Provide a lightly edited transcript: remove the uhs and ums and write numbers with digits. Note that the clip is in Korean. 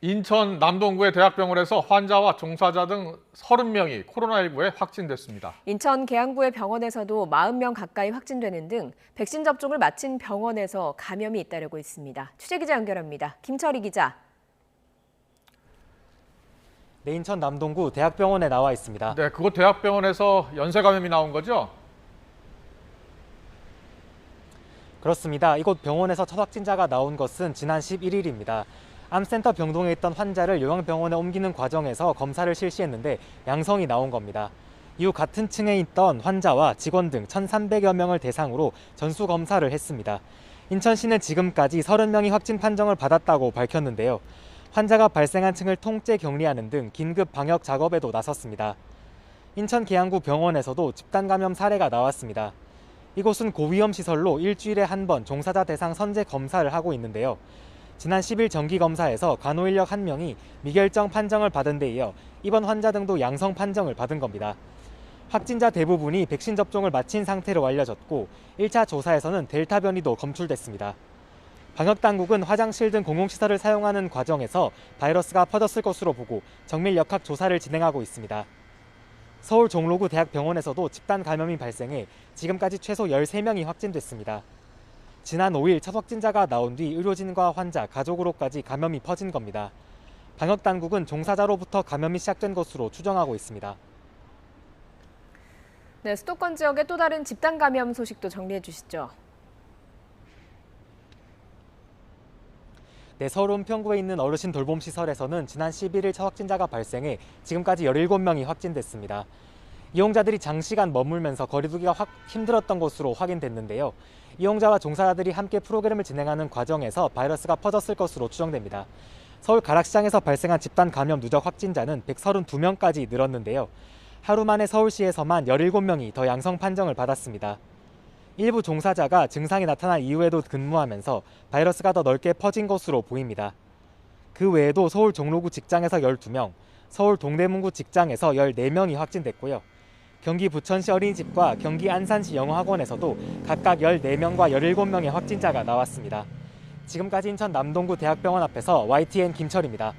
인천 남동구의 대학병원에서 환자와 종사자 등 30명이 코로나19에 확진됐습니다. 인천 계양구의 병원에서도 40명 가까이 확진되는 등 백신 접종을 마친 병원에서 감염이 잇따르고 있습니다. 취재기자 연결합니다. 김철희 기자. 네, 인천 남동구 대학병원에 나와 있습니다. 네, 그곳 대학병원에서 연쇄 감염이 나온 거죠? 그렇습니다. 이곳 병원에서 첫 확진자가 나온 것은 지난 11일입니다. 암센터 병동에 있던 환자를 요양병원에 옮기는 과정에서 검사를 실시했는데 양성이 나온 겁니다. 이후 같은 층에 있던 환자와 직원 등 1,300여 명을 대상으로 전수 검사를 했습니다. 인천시는 지금까지 30명이 확진 판정을 받았다고 밝혔는데요. 환자가 발생한 층을 통째 격리하는 등 긴급 방역 작업에도 나섰습니다. 인천 계양구 병원에서도 집단 감염 사례가 나왔습니다. 이곳은 고위험 시설로 일주일에 한 번 종사자 대상 선제 검사를 하고 있는데요. 지난 10일 정기검사에서 간호인력 1명이 미결정 판정을 받은 데 이어 입원 환자 등도 양성 판정을 받은 겁니다. 확진자 대부분이 백신 접종을 마친 상태로 알려졌고 1차 조사에서는 델타 변이도 검출됐습니다. 방역당국은 화장실 등 공공시설을 사용하는 과정에서 바이러스가 퍼졌을 것으로 보고 정밀 역학 조사를 진행하고 있습니다. 서울 종로구 대학병원에서도 집단 감염이 발생해 지금까지 최소 13명이 확진됐습니다. 지난 5일 첫 확진자가 나온 뒤 의료진과 환자, 가족으로까지 감염이 퍼진 겁니다. 방역당국은 종사자로부터 감염이 시작된 것으로 추정하고 있습니다. 네, 수도권 지역의 또 다른 집단 감염 소식도 정리해 주시죠. 네, 서울 은평구에 있는 어르신 돌봄 시설에서는 지난 11일 첫 확진자가 발생해 지금까지 17명이 확진됐습니다. 이용자들이 장시간 머물면서 거리두기가 힘들었던 것으로 확인됐는데요. 이용자와 종사자들이 함께 프로그램을 진행하는 과정에서 바이러스가 퍼졌을 것으로 추정됩니다. 서울 가락시장에서 발생한 집단 감염 누적 확진자는 132명까지 늘었는데요. 하루 만에 서울시에서만 17명이 더 양성 판정을 받았습니다. 일부 종사자가 증상이 나타난 이후에도 근무하면서 바이러스가 더 넓게 퍼진 것으로 보입니다. 그 외에도 서울 종로구 직장에서 12명, 서울 동대문구 직장에서 14명이 확진됐고요. 경기 부천시 어린이집과 경기 안산시 영어학원에서도 각각 14명과 17명의 확진자가 나왔습니다. 지금까지 인천 남동구 대학병원 앞에서 YTN 김철입니다.